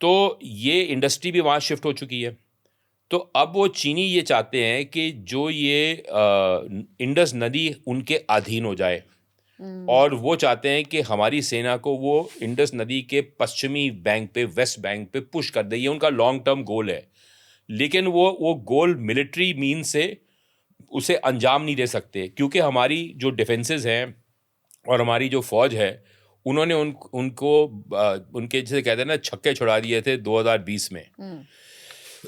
तो ये इंडस्ट्री भी वहाँ शिफ्ट हो चुकी है। तो अब वो चीनी ये चाहते हैं कि जो ये इंडस नदी उनके अधीन हो जाए, और वो चाहते हैं कि हमारी सेना को वो इंडस नदी के पश्चिमी बैंक पे, वेस्ट बैंक पे पुश कर दे। ये उनका लॉन्ग टर्म गोल है, लेकिन वो गोल मिलिट्री मीन से उसे अंजाम नहीं दे सकते, क्योंकि हमारी जो डिफेंसेस हैं और हमारी जो फौज है, उन्होंने उनको उनके जैसे कहते हैं ना छक्के छुड़ा दिए थे 2020 में।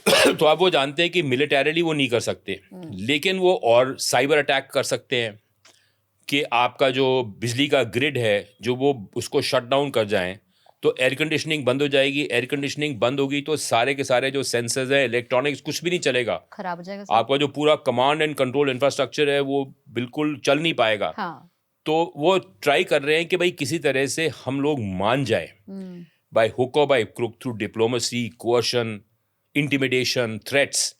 तो अब वो जानते हैं कि मिलिटरीली वो नहीं कर सकते, लेकिन वो और साइबर अटैक कर सकते हैं कि आपका जो बिजली का ग्रिड है जो वो उसको शट डाउन कर जाएं, तो एयर कंडीशनिंग बंद हो जाएगी। एयर कंडीशनिंग बंद होगी तो सारे के सारे जो सेंसर्स है, इलेक्ट्रॉनिक्स, कुछ भी नहीं चलेगा, खराब हो जाएगा सब। आपका जो पूरा कमांड एंड कंट्रोल इंफ्रास्ट्रक्चर है वो बिल्कुल चल नहीं पाएगा। हाँ। तो वो ट्राई कर रहे हैं कि भाई किसी तरह से हम लोग मान जाए, बाय हुक और by crook, through diplomacy, coercion, intimidation, threats,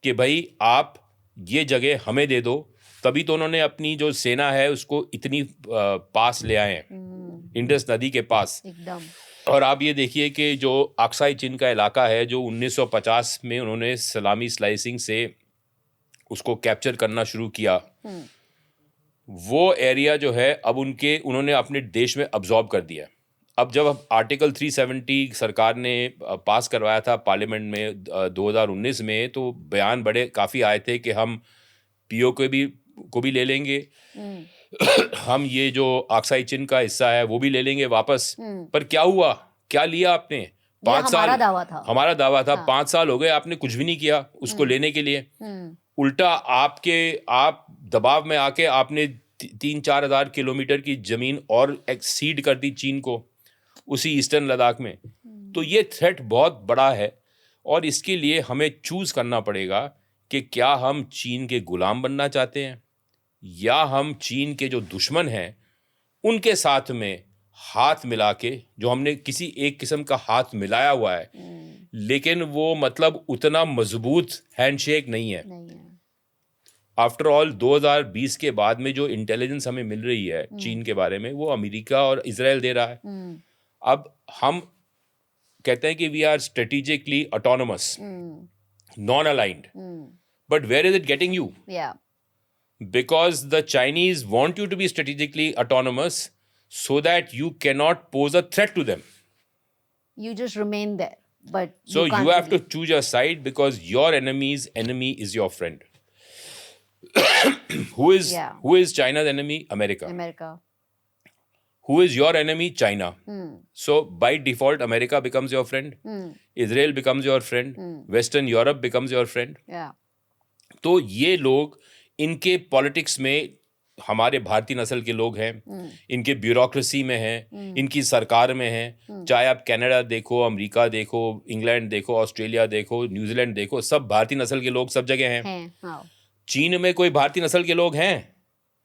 कि भाई आप ये जगह हमें दे दो। तभी तो उन्होंने अपनी जो सेना है उसको इतनी पास ले आए हैं, इंडस नदी के पास एकदम। और आप ये देखिए कि जो अक्साई चीन का इलाका है, जो 1950 में उन्होंने सलामी स्लाइसिंग से उसको कैप्चर करना शुरू किया, वो एरिया जो है अब उन्होंने अपने देश में अब्जॉर्ब कर दिया। अब जब आर्टिकल 370 सरकार ने पास करवाया था पार्लियामेंट में 2019 में, तो बयान बड़े काफ़ी आए थे कि हम पीओ को भी ले लेंगे, हम ये जो अक्साई चीन का हिस्सा है वो भी ले लेंगे वापस। पर क्या हुआ, क्या लिया आपने? 5 साल हमारा दावा था। हमारा दावा था। हाँ। 5 साल हो गए, आपने कुछ भी नहीं किया उसको लेने के लिए। उल्टा आप दबाव में आके आपने 3-4 हजार किलोमीटर की जमीन और एक्सीड कर दी चीन को, उसी ईस्टर्न लद्दाख में। तो ये थ्रेट बहुत बड़ा है, और इसके लिए हमें चूज करना पड़ेगा कि क्या हम चीन के गुलाम बनना चाहते हैं, या हम चीन के जो दुश्मन हैं उनके साथ में हाथ मिला के, जो हमने किसी एक किस्म का हाथ मिलाया हुआ है, लेकिन वो मतलब उतना मजबूत हैंडशेक नहीं है। आफ्टर ऑल 2020 के बाद में जो इंटेलिजेंस हमें मिल रही है चीन के बारे में, वो अमेरिका और इजराइल दे रहा है। अब हम कहते हैं कि we are strategically autonomous, non aligned, but where is it getting you? Because the Chinese want you to be strategically autonomous so that you cannot pose a threat to them. You just remain there, but So you can't you have to leave. choose your side, because your enemy's enemy is your friend. Who is China's enemy? America. Who is your enemy? China. So by default, America becomes your friend. Israel becomes your friend. Western Europe becomes your friend. Yeah. तो ये लोग, इनके politics में हमारे भारतीय नस्ल के लोग हैं, इनके ब्यूरोक्रेसी में हैं, इनकी सरकार में हैं। चाहे आप कनाडा देखो, अमेरिका देखो, इंग्लैंड देखो, ऑस्ट्रेलिया देखो, न्यूजीलैंड देखो, सब भारतीय नस्ल के लोग सब जगह हैं। हाँ। चीन में कोई भारतीय नस्ल के लोग हैं?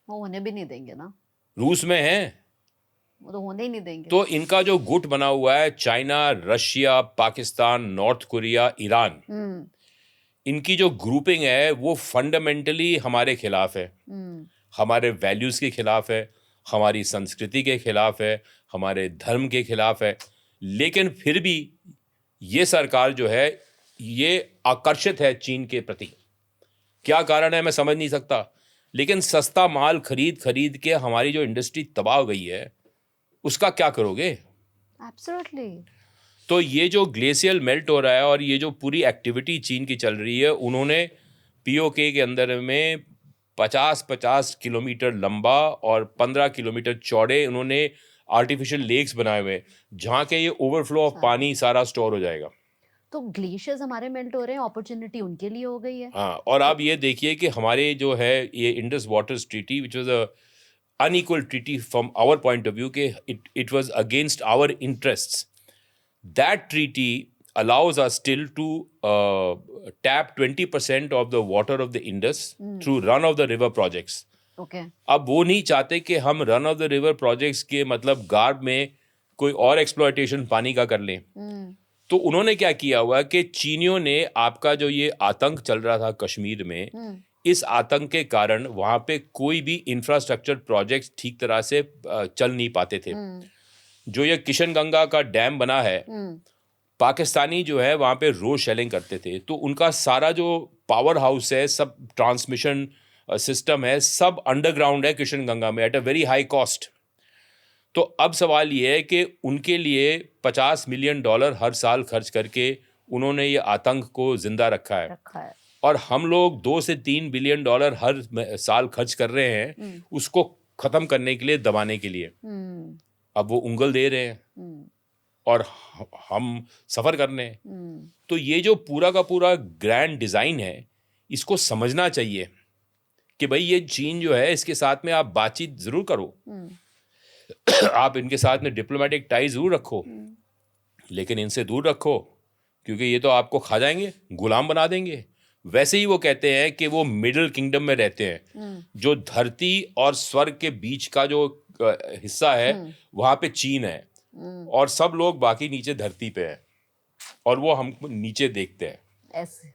वो होने भी नहीं देंगे ना। रूस में हैं? वो तो होने ही नहीं देंगे। तो इनका जो गुट बना हुआ है, China, Russia, Pakistan, north Korea, Iran, इनकी जो ग्रुपिंग है वो फंडामेंटली हमारे खिलाफ है, हमारे वैल्यूज के खिलाफ है, हमारी संस्कृति के खिलाफ है, हमारे धर्म के खिलाफ है। लेकिन फिर भी ये सरकार जो है ये आकर्षित है चीन के प्रति। क्या कारण है मैं समझ नहीं सकता, लेकिन सस्ता माल खरीद के हमारी जो इंडस्ट्री तबाह हो गई है, उसका क्या करोगे? एब्सोल्युटली। तो ये जो ग्लेशियल मेल्ट हो रहा है और ये जो पूरी एक्टिविटी चीन की चल रही है, उन्होंने पीओके के अंदर में 50-50 किलोमीटर लंबा और 15 किलोमीटर चौड़े उन्होंने आर्टिफिशियल लेक्स बनाए हुए, जहाँ के ये ओवरफ्लो ऑफ पानी सारा स्टोर हो जाएगा। तो ग्लेशियर्स हमारे मेल्ट हो रहे हैं, अपॉर्चुनिटी उनके लिए हो गई है। हाँ, और आप ये देखिए कि हमारे जो है ये Indus waters treaty, which was a unequal treaty from our point of view, के it was against our interests. That treaty allows us still to tap 20% of the water of the Indus through run-of-the-river projects. Okay. अब वो नहीं चाहते कि हम run-of-the-river projects के मतलब guard में कोई और एक्सप्लॉयटेशन पानी का कर लें। तो उन्होंने क्या किया हुआ कि चीनियों ने आपका जो ये आतंक चल रहा था कश्मीर में, इस आतंक के कारण वहाँ पे कोई भी इंफ्रास्ट्रक्चर प्रोजेक्ट्स ठीक तरह से चल नहीं पाते थे। जो ये किशन गंगा का डैम बना है, पाकिस्तानी जो है वहाँ पे रोज शेलिंग करते थे, तो उनका सारा जो पावर हाउस है, सब ट्रांसमिशन सिस्टम है, सब अंडरग्राउंड है किशनगंगा में at a very high cost. तो अब सवाल ये है कि उनके लिए $50 मिलियन हर साल खर्च करके उन्होंने ये आतंक को जिंदा रखा है, और हम लोग 2 से 3 बिलियन डॉलर हर साल खर्च कर रहे हैं उसको खत्म करने के लिए, दबाने के लिए। अब वो उंगल दे रहे हैं और हम सफर कर रहे हैं। तो ये जो पूरा का पूरा ग्रैंड डिजाइन है, इसको समझना चाहिए कि भाई ये चीन जो है, इसके साथ में आप बातचीत जरूर करो, आप इनके साथ में डिप्लोमेटिक टाई जरूर रखो, लेकिन इनसे दूर रखो, क्योंकि ये तो आपको खा जाएंगे, गुलाम बना देंगे। वैसे ही वो कहते हैं कि वो मिडिल किंगडम में रहते हैं, जो धरती और स्वर्ग के बीच का जो हिस्सा है वहां पे चीन है, और सब लोग बाकी नीचे धरती पे हैं, और वो हमको नीचे देखते हैं। ऐसे